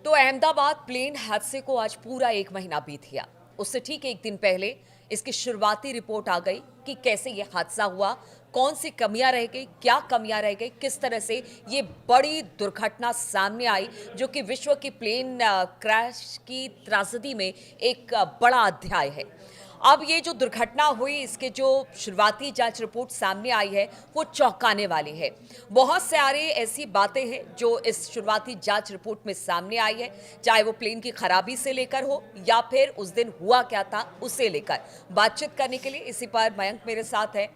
तो अहमदाबाद प्लेन हादसे को आज पूरा 1 महीना बीत गया। उससे ठीक एक दिन पहले इसकी शुरुआती रिपोर्ट आ गई कि कैसे ये हादसा हुआ, कौन सी कमियां रह गई, क्या कमियां रह गई, किस तरह से ये बड़ी दुर्घटना सामने आई जो कि विश्व की प्लेन क्रैश की त्रासदी में एक बड़ा अध्याय है। अब ये जो दुर्घटना हुई, इसके जो शुरुआती जांच रिपोर्ट सामने आई है वो चौंकाने वाली है। बहुत सारे ऐसी बातें हैं जो इस शुरुआती जांच रिपोर्ट में सामने आई है, चाहे वो प्लेन की खराबी से लेकर हो या फिर उस दिन हुआ क्या था उसे लेकर। बातचीत करने के लिए इसी पर मयंक मेरे साथ है।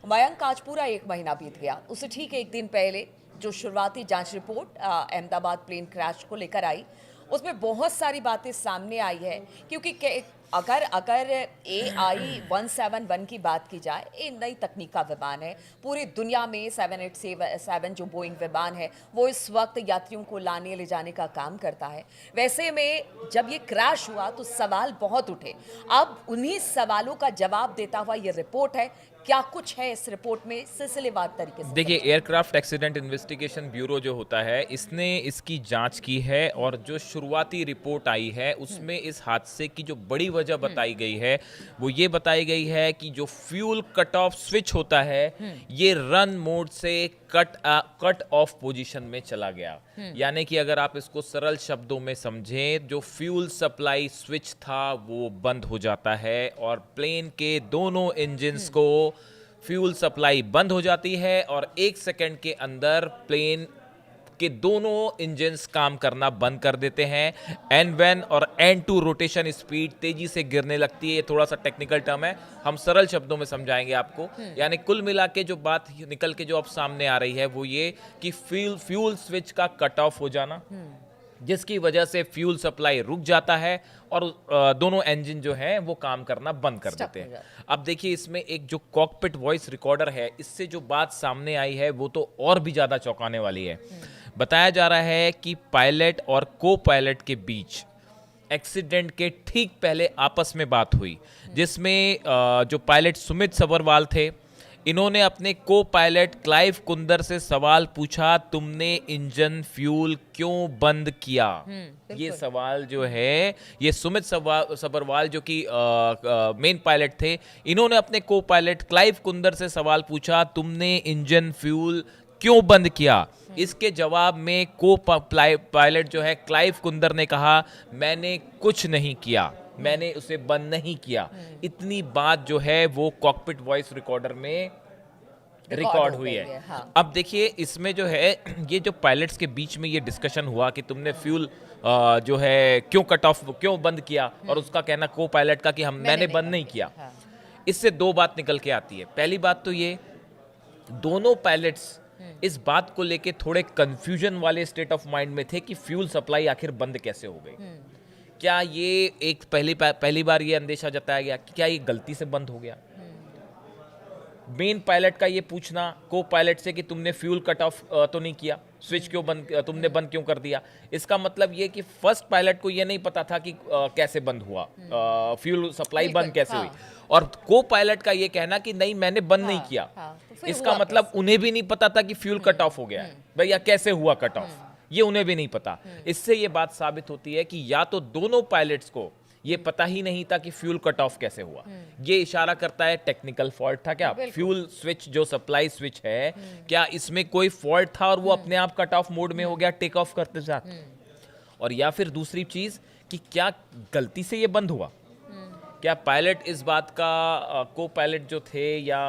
मयंक, आज पूरा 1 महीना बीत गया, उससे ठीक एक दिन पहले जो शुरुआती जांच रिपोर्ट अहमदाबाद प्लेन क्रैश को लेकर आई, उसमें बहुत सारी बातें सामने आई है। क्योंकि अगर अगर AI-171 की बात की जाए, ये नई तकनीक का विमान है। पूरी दुनिया में 787 जो बोइंग विमान है वो इस वक्त यात्रियों को लाने ले जाने का काम करता है। वैसे में जब ये क्रैश हुआ तो सवाल बहुत उठे। अब उन्हीं सवालों का जवाब देता हुआ ये रिपोर्ट है। क्या कुछ है इस रिपोर्ट में, सिलसिलेवार तरीके से देखिए, समझें। एयरक्राफ्ट एक्सीडेंट इन्वेस्टिगेशन ब्यूरो जो होता है, इसने इसकी जांच की है और जो शुरुआती रिपोर्ट आई है उसमें इस हादसे की जो बड़ी वजह बताई गई है वो ये बताई गई है कि जो फ्यूल कट ऑफ स्विच होता है ये रन मोड से कट ऑफ पोजीशन में चला गया। यानी कि अगर आप इसको सरल शब्दों में समझें, जो फ्यूल सप्लाई स्विच था वो बंद हो जाता है और प्लेन के दोनों इंजन्स को फ्यूल सप्लाई बंद हो जाती है और 1 सेकंड के अंदर प्लेन के दोनों इंजन्स काम करना बंद कर देते हैं। N1 और N2 रोटेशन स्पीड तेजी से गिरने लगती है। ये थोड़ा सा टेक्निकल टर्म है, हम सरल शब्दों में समझाएंगे आपको। यानी कुल मिला के जो बात निकल के जो अब सामने आ रही है वो ये कि फ्यूल स्विच का कट ऑफ हो जाना, जिसकी वजह से फ्यूल सप्लाई रुक जाता है और दोनों इंजन जो है वो काम करना बंद कर देते हैं। अब देखिए, इसमें एक जो कॉकपिट वॉइस रिकॉर्डर है, इससे जो बात सामने आई है वो तो और भी ज्यादा चौंकाने वाली है। बताया जा रहा है कि पायलट और को पायलट के बीच एक्सीडेंट के ठीक पहले आपस में बात हुई, जिसमें जो पायलट सुमित सबरवाल थे, इन्होंने अपने को पायलट क्लाइव कुंदर से सवाल पूछा, तुमने इंजन फ्यूल क्यों बंद किया। ये सवाल जो है, ये सुमित सबरवाल जो कि मेन पायलट थे, इन्होंने अपने को पायलट क्लाइव कुंदर से सवाल पूछा, तुमने इंजन फ्यूल क्यों बंद किया। इसके जवाब में को पायलट जो है क्लाइव कुंदर ने कहा, मैंने कुछ नहीं किया, मैंने उसे बंद नहीं किया। इतनी बात जो है वो कॉकपिट वॉइस रिकॉर्डर में रिकॉर्ड हुई है। हाँ। अब देखिए, इसमें जो है ये जो पायलट्स के बीच में ये डिस्कशन हुआ कि तुमने फ्यूल जो है क्यों कट ऑफ क्यों बंद किया, और उसका कहना को पायलट का कि मैंने बंद नहीं किया। हाँ। इससे दो बात निकल के आती है। पहली बात तो ये, दोनों पायलट्स इस बात को लेके थोड़े कंफ्यूजन वाले स्टेट ऑफ माइंड में थे कि फ्यूल सप्लाई आखिर बंद कैसे हो गई। क्या ये एक पहली बार ये अंदेशा जताया गया कि क्या ये गलती से बंद हो गया। मेन पायलट का ये पूछना को पायलट से कि तुमने फ्यूल कट ऑफ तो नहीं किया, स्विच क्यों बंद, तुमने बंद क्यों कर दिया। इसका मतलब ये कि फर्स्ट पायलट को ये नहीं पता था कि कैसे बंद हुआ, फ्यूल सप्लाई बंद कैसे हुई। और को पायलट का ये कहना कि नहीं, मैंने बंद नहीं किया। तो इसका मतलब उन्हें भी नहीं पता था कि फ्यूल कट ऑफ हो गया है भैया, कैसे हुआ कट ऑफ, ये उन्हें भी नहीं पता। इससे ये बात साबित होती है कि या तो दोनों पायलट्स को ये पता ही नहीं था कि फ्यूल कट ऑफ कैसे हुआ। ये इशारा करता है टेक्निकल फॉल्ट था क्या, फ्यूल स्विच जो सप्लाई स्विच है, क्या इसमें कोई फॉल्ट था और वो अपने आप कट ऑफ मोड में हो गया टेक ऑफ करते साथ। और या फिर दूसरी चीज कि क्या गलती से ये बंद हुआ, क्या पायलट इस बात का को पायलट जो थे या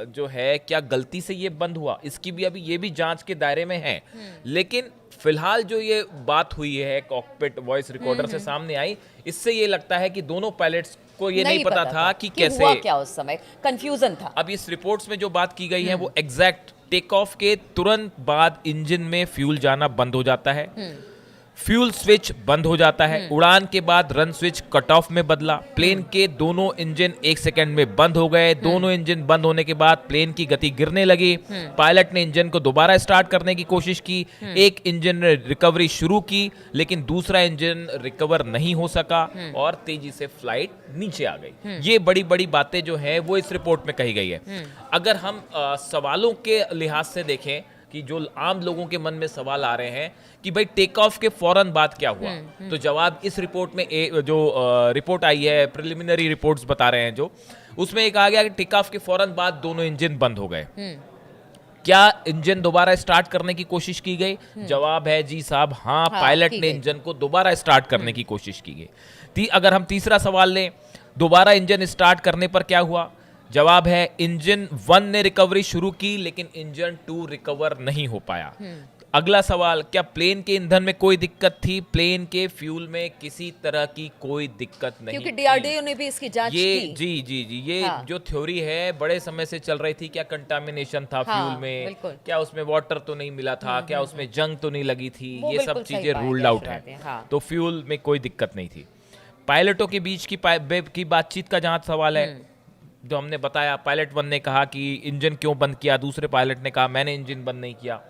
जो है क्या गलती से ये बंद हुआ, इसकी भी अभी ये भी जांच के दायरे में है। लेकिन फिलहाल जो ये बात हुई है कॉकपिट वॉइस रिकॉर्डर से सामने आई, इससे ये लगता है कि दोनों पायलट्स को ये नहीं पता था कि कैसे हुआ क्या, उस समय कंफ्यूजन था। अब इस रिपोर्ट्स में जो बात की गई है वो एग्जैक्ट टेक ऑफ के तुरंत बाद इंजन में फ्यूल जाना बंद हो जाता है, फ्यूल स्विच बंद हो जाता है, उड़ान के बाद रन स्विच कट ऑफ में बदला, प्लेन के दोनों इंजन 1 सेकंड में बंद हो गए। दोनों इंजन बंद होने के बाद प्लेन की गति गिरने लगी। पायलट ने इंजन को दोबारा स्टार्ट करने की कोशिश की, एक इंजन ने रिकवरी शुरू की लेकिन दूसरा इंजन रिकवर नहीं हो सका और तेजी से फ्लाइट नीचे आ गई। ये बड़ी बड़ी बातें जो है वो इस रिपोर्ट में कही गई है। अगर हम सवालों के लिहाज से देखें कि जो आम लोगों के मन में सवाल आ रहे हैं कि भाई टेक ऑफ के फौरन बाद क्या हुआ, तो जवाब इस रिपोर्ट में जो रिपोर्ट आई है, प्रिलिमिनरी रिपोर्ट्स बता रहे हैं जो, उसमें एक आ गया कि टेक ऑफ के फौरन बाद दोनों इंजन बंद हो गए। क्या इंजन दोबारा स्टार्ट करने की कोशिश की गई? जवाब है जी साहब हाँ, पायलट ने इंजन को दोबारा स्टार्ट करने की कोशिश की गई। अगर हम तीसरा सवाल लें, दोबारा इंजन स्टार्ट करने पर क्या हुआ? जवाब है इंजन 1 ने रिकवरी शुरू की लेकिन इंजन 2 रिकवर नहीं हो पाया। अगला सवाल, क्या प्लेन के ईंधन में कोई दिक्कत थी? प्लेन के फ्यूल में किसी तरह की कोई दिक्कत नहीं, क्योंकि डीआरडीओ ने भी इसकी जांच की। जी जी जी, ये जो थ्योरी है बड़े समय से चल रही थी, क्या कंटामिनेशन था फ्यूल में, क्या उसमें वाटर तो नहीं मिला था, क्या उसमें जंग तो नहीं लगी थी, ये सब चीजें रूल्ड आउट है। तो फ्यूल में कोई दिक्कत नहीं थी। पायलटों के बीच की बातचीत का जहां सवाल है, जो हमने बताया, पायलट 1 ने कहा कि इंजन क्यों बंद किया, दूसरे पायलट ने कहा मैंने इंजन बंद नहीं किया।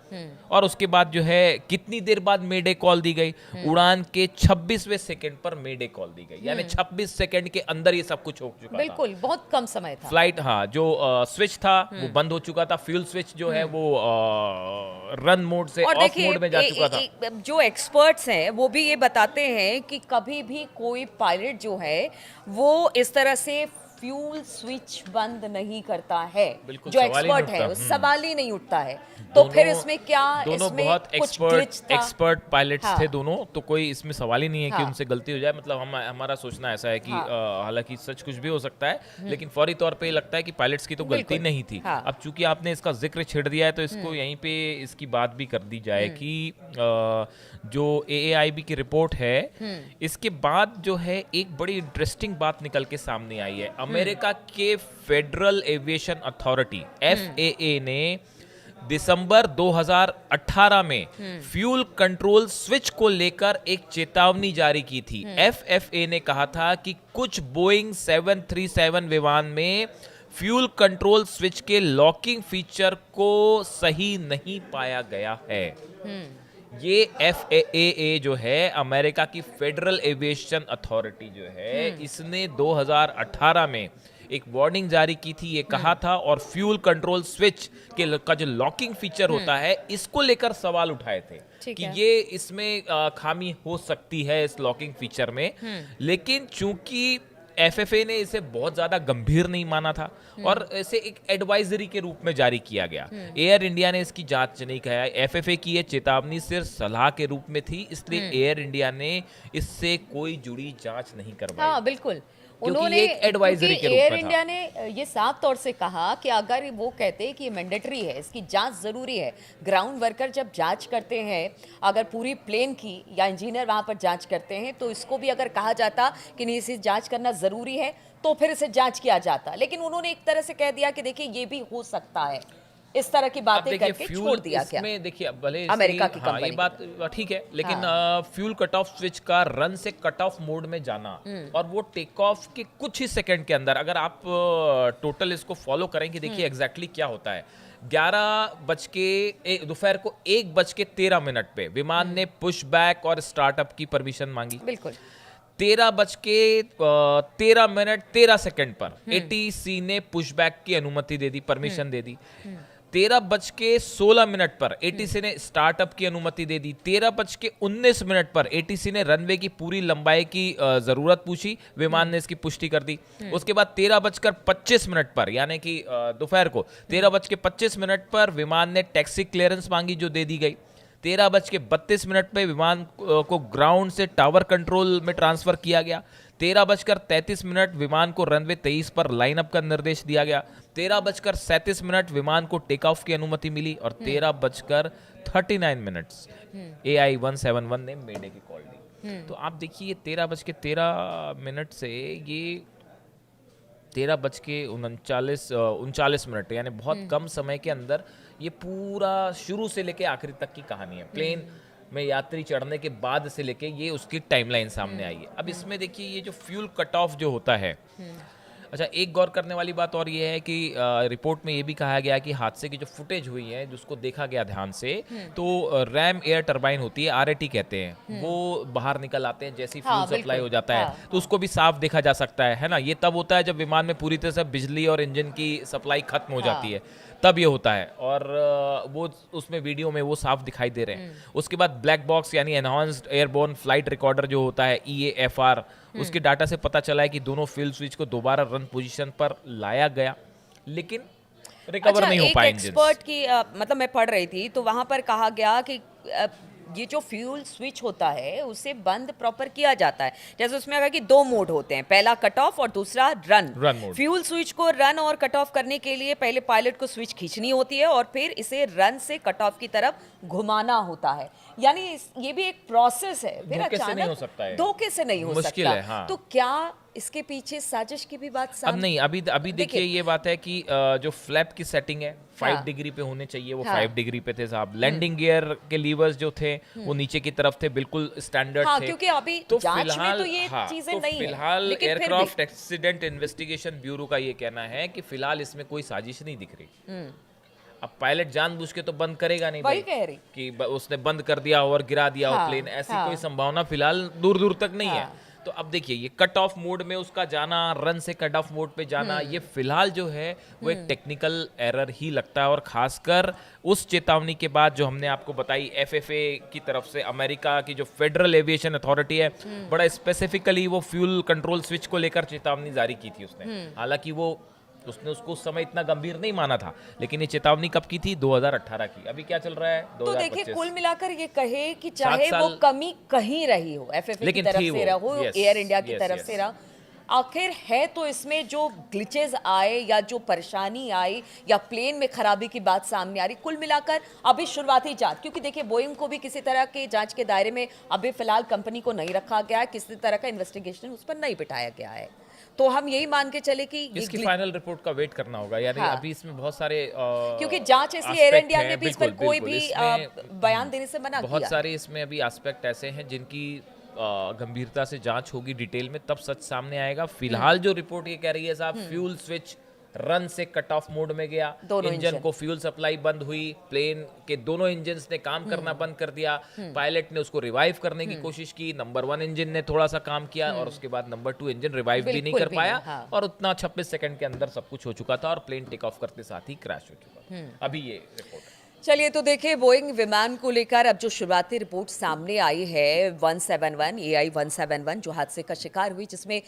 और उसके बाद जो है कितनी देर बाद मेडे कॉल दी गई? उड़ान के 26वें सेकंड पर मेडे कॉल दी गई, यानी 26 सेकंड के अंदर ये सब कुछ हो चुका था। बिल्कुल, बहुत कम समय था। फ्लाइट, हाँ, जो स्विच था वो बंद हो चुका था, फ्यूल स्विच जो है वो रन मोड से ऑफ मोड में जा चुका था। जो एक्सपर्ट्स हैं वो भी ये बताते हैं कि कभी भी कोई पायलट जो है वो इस तरह से फ्यूल स्विच बंद नहीं करता है। जो एक्सपर्ट है उस सवाल ही नहीं उठता है। तो फिर इसमें क्या, दोनों इसमें बहुत एक्सपर्ट पायलट्स थे दोनों, तो कोई इसमें सवाल ही नहीं है कि उनसे गलती हो जाए। मतलब हमारा सोचना ऐसा है कि हालांकि सच कुछ भी हो सकता है, लेकिन फौरी तौर पे लगता है कि पायलट्स की तो गलती नहीं थी। अब चूंकि आपने इसका जिक्र छेड़ दिया है तो इसको यहीं पे इसकी बात भी कर दी जाए कि जो AAIB की रिपोर्ट है, इसके बाद जो है एक बड़ी इंटरेस्टिंग बात निकल के सामने आई है। अमेरिका के फेडरल एविएशन अथॉरिटी FAA ने दिसंबर 2018 में फ्यूल कंट्रोल स्विच को लेकर एक चेतावनी जारी की थी। FAA ने कहा था कि कुछ बोइंग 737 विमान में फ्यूल कंट्रोल स्विच के लॉकिंग फीचर को सही नहीं पाया गया है। ये FAA जो है, अमेरिका की फेडरल एविएशन अथॉरिटी जो है, इसने 2018 में एक वार्निंग जारी की थी, ये कहा था, और फ्यूल कंट्रोल स्विच का जो लॉकिंग फीचर होता है, इसको लेकर सवाल उठाए थे कि ये इसमें खामी हो सकती है इस लॉकिंग फीचर में। लेकिन चूंकि FFA ने इसे बहुत ज्यादा गंभीर नहीं माना था और इसे एक एडवाइजरी के रूप में जारी किया गया। एयर इंडिया ने इसकी जांच नहीं किया। FFA की ये चेतावनी सिर्फ सलाह के रूप में थी, इसलिए एयर इंडिया ने इससे कोई जुड़ी जांच नहीं करवाई। हाँ, बिल्कुल। उन्होंने एडवाइजरी के रूप में एयर इंडिया ने ये साफ तौर से कहा कि अगर वो कहते हैं कि ये मैंडेटरी है, इसकी जांच जरूरी है। ग्राउंड वर्कर जब जांच करते हैं, अगर पूरी प्लेन की या इंजीनियर वहां पर जांच करते हैं, तो इसको भी अगर कहा जाता कि नहीं इसे जांच करना जरूरी है तो फिर इसे जांच किया जाता। लेकिन उन्होंने एक तरह से कह दिया कि देखिए ये भी हो सकता है, इस तरह की बातें करके छोड़ दिया गया। देखिए भले अमेरिका की कंपनी, ये बात ठीक है, लेकिन फ्यूल कट ऑफ स्विच का रन से कट ऑफ मोड में जाना और वो टेक ऑफ के कुछ ही सेकंड के अंदर, अगर आप टोटल इसको फॉलो करेंगे, देखिए एग्जैक्टली क्या होता है। दोपहर को 1:13 पे विमान ने पुश बैक और स्टार्टअप की परमिशन मांगी। बिल्कुल। 13:13 पर ATC ने पुशबैक की अनुमति दे दी, परमिशन दे दी। 13:16 पर ATC ने स्टार्टअप की अनुमति दे दी। 13:19 पर ATC ने रनवे की पूरी लंबाई की जरूरत पूछी, विमान ने इसकी पुष्टि कर दी। उसके बाद 13:25 पर, यानी कि दोपहर को 13:25 पर विमान ने टैक्सी क्लियरेंस मांगी, जो दे दी गई। 13:32 पे विमान को ग्राउंड से टावर कंट्रोल में ट्रांसफर किया गया। 13:33 विमान को रनवे 23 पर लाइनअप का निर्देश दिया गया। 13:37 विमान को टेक ऑफ की अनुमति मिली और 13:39 AI-171 ने मेडे की कॉल दी। तो आप देखिए 13:13 से ये 13:39 यानी बहुत कम समय के अंदर ये पूरा शुरू से लेके आखिरी तक की कहानी है। प्लेन में यात्री चढ़ने के बाद से लेके ये उसकी टाइमलाइन सामने आई है। अब इसमें देखिए ये जो फ्यूल कट ऑफ जो होता है, अच्छा, एक गौर करने वाली बात और ये है कि रिपोर्ट में ये भी कहा गया कि हादसे की जो फुटेज हुई है जिसको देखा गया ध्यान से, तो रैम एयर टरबाइन होती है, आरएटी कहते हैं, वो बाहर निकल आते हैं जैसे ही हाँ, फ्यूल सप्लाई बिल्कुल। हो जाता है, हाँ, तो उसको भी साफ देखा जा सकता है ना। ये तब होता है जब विमान में पूरी तरह से बिजली और इंजन की सप्लाई खत्म हो जाती है, तब ये होता है। और वो उसमें वीडियो में वो साफ दिखाई दे रहे हैं। उसके बाद ब्लैक बॉक्स यानी एनहांस्ड एयरबोर्न फ्लाइट रिकॉर्डर जो होता है, EAFR, उसके डाटा से पता चला है कि दोनों फ्यूल स्विच को दोबारा रन पोजीशन पर लाया गया, लेकिन रिकवर अच्छा, नहीं हो एक पाए एक्सपर्ट की मतलब मैं पढ़ रही थी तो वहां पर कहा गया कि ये जो फ्यूल स्विच होता है उसे बंद प्रॉपर किया जाता है। जैसे उसमें कहा कि दो मोड होते हैं, पहला कट ऑफ और दूसरा रन मोड। फ्यूल स्विच को रन और कट ऑफ करने के लिए पहले पायलट को स्विच खींचनी होती है और फिर इसे रन से कट ऑफ की तरफ घुमाना होता है। यानी ये भी एक प्रोसेस है, फिर धोखे से अचानक नहीं हो सकता है, धोखे से नहीं हो मुश्किल सकता है, हाँ। तो क्या इसके पीछे साजिश की भी बात अब सामने नहीं, अभी देखिए ये बात है कि जो फ्लैप की सेटिंग है 5 हाँ। डिग्री पे होने चाहिए, वो हाँ। 5 डिग्री पे थे साहब। लैंडिंग गियर के लीवर्स जो थे वो नीचे की तरफ थे, बिल्कुल स्टैंडर्ड हाँ, थे। क्योंकि अभी तो जांच में फिलहाल तो ये चीजें नहीं है, फिलहाल लेकिन फिर भी। एयरक्राफ्ट एक्सीडेंट इन्वेस्टिगेशन ब्यूरो का ये कहना है कि फिलहाल इसमें कोई साजिश नहीं दिख रही। अब पायलट जानबूझ के तो बंद करेगा नहीं वही भाई कह रही। कि उसने बंद कर दिया और गिरा दिया हाँ, और प्लेन, ऐसी हाँ। कोई संभावना फिलहाल दूर दूर तक नहीं है। हाँ। तो अब देखिए ये कट ऑफ मोड में उसका जाना, रन से कट ऑफ मोड पे जाना, ये फिलहाल जो है वो एक टेक्निकल एरर ही लगता है। और खासकर उस चेतावनी के बाद जो हमने आपको बताई FAA की तरफ से, अमेरिका की जो फेडरल एविएशन अथॉरिटी है, बड़ा स्पेसिफिकली वो फ्यूल कंट्रोल स्विच को लेकर चेतावनी जारी की थी उसने। हालांकि उसने उसको उस समय इतना गंभीर नहीं माना था, लेकिन ये चेतावनी कब की थी? 2018 की। अभी क्या चल रहा है? तो 2025। देखिए, कुल मिलाकर ये कहे कि चाहे वो साल- कमी कहीं रही हो, FAA की लेकिन तरफ थी से वो, रहा हो, yes, एयर इंडिया की yes, तरफ yes. से रहा, आखिर है तो इसमें जो ग्लिचेस आए या जो परेशानी आई या प्लेन में खराबी की बात सामने आ रही, कुल मिलाकर अभी शुरुआती जांच, क्योंकि देखिए बोइंग को भी किसी तरह के जांच के दायरे में अभी फिलहाल कंपनी को नहीं रखा गया है, किसी तरह का इन्वेस्टिगेशन उस पर नहीं बिठाया गया है। तो हम यही मान के चले कि ये इसकी फाइनल रिपोर्ट का वेट करना होगा, यानी हाँ। अभी इसमें बहुत सारे क्योंकि जांच इसलिए एयर aspect इंडिया हैं, ने भी इस पर बिल्कुल, कोई बिल्कुल, भी इसमें बयान देने से मना बहुत किया। सारे इसमें अभी एस्पेक्ट ऐसे हैं जिनकी गंभीरता से जांच होगी डिटेल में, तब सच सामने आएगा। फिलहाल जो रिपोर्ट ये कह रही है साहब, फ्यूल स्विच रन से कट ऑफ मोड में गया, दोनों इंजन को फ्यूल सप्लाई बंद हुई, प्लेन के दोनों इंजन्स ने काम करना बंद कर दिया, पायलट ने उसको रिवाइव करने की कोशिश की, नंबर 1 इंजन ने थोड़ा सा काम किया और उसके बाद नंबर 2 इंजन रिवाइव भी नहीं बिल्कुल कर भी पाया, नहीं, हाँ। और उतना 26 सेकंड के अंदर सब कुछ हो चुका था और प्लेन टेक ऑफ करते साथ ही क्रैश हो चुका। अभी ये रिपोर्ट है। चलिए, तो देखिए बोइंग विमान को लेकर अब जो शुरुआती रिपोर्ट सामने आई है 171 AI 171 जो हादसे का शिकार हुई, जिसमें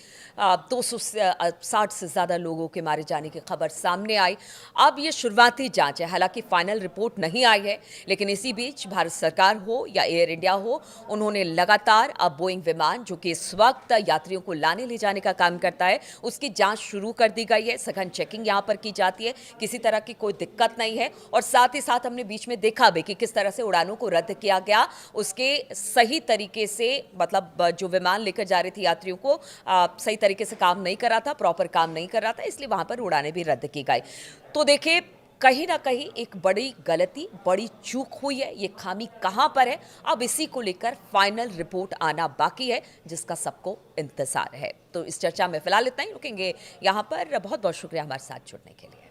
260 से ज़्यादा लोगों के मारे जाने की खबर सामने आई। अब ये शुरुआती जांच है, हालांकि फाइनल रिपोर्ट नहीं आई है, लेकिन इसी बीच भारत सरकार हो या एयर इंडिया हो, उन्होंने लगातार अब बोइंग विमान जो कि इस वक्त यात्रियों को लाने ले जाने का काम करता है, उसकी जाँच शुरू कर दी गई है। सघन चेकिंग यहाँ पर की जाती है, किसी तरह की कोई दिक्कत नहीं है। और साथ ही साथ हमने बीच में देखा भी कि किस तरह से उड़ानों को रद्द किया गया, उसके सही तरीके से, मतलब जो विमान लेकर जा रही थी यात्रियों को सही तरीके से काम नहीं कर रहा था, प्रॉपर काम नहीं कर रहा था, इसलिए वहां पर उड़ानें भी रद्द की गई। तो देखिए, कहीं ना कहीं एक बड़ी गलती, बड़ी चूक हुई है। ये खामी कहां पर है, अब इसी को लेकर फाइनल रिपोर्ट आना बाकी है, जिसका सबको इंतजार है। तो इस चर्चा में फिलहाल इतना ही रुकेंगे यहाँ पर। बहुत बहुत शुक्रिया हमारे साथ जुड़ने के लिए।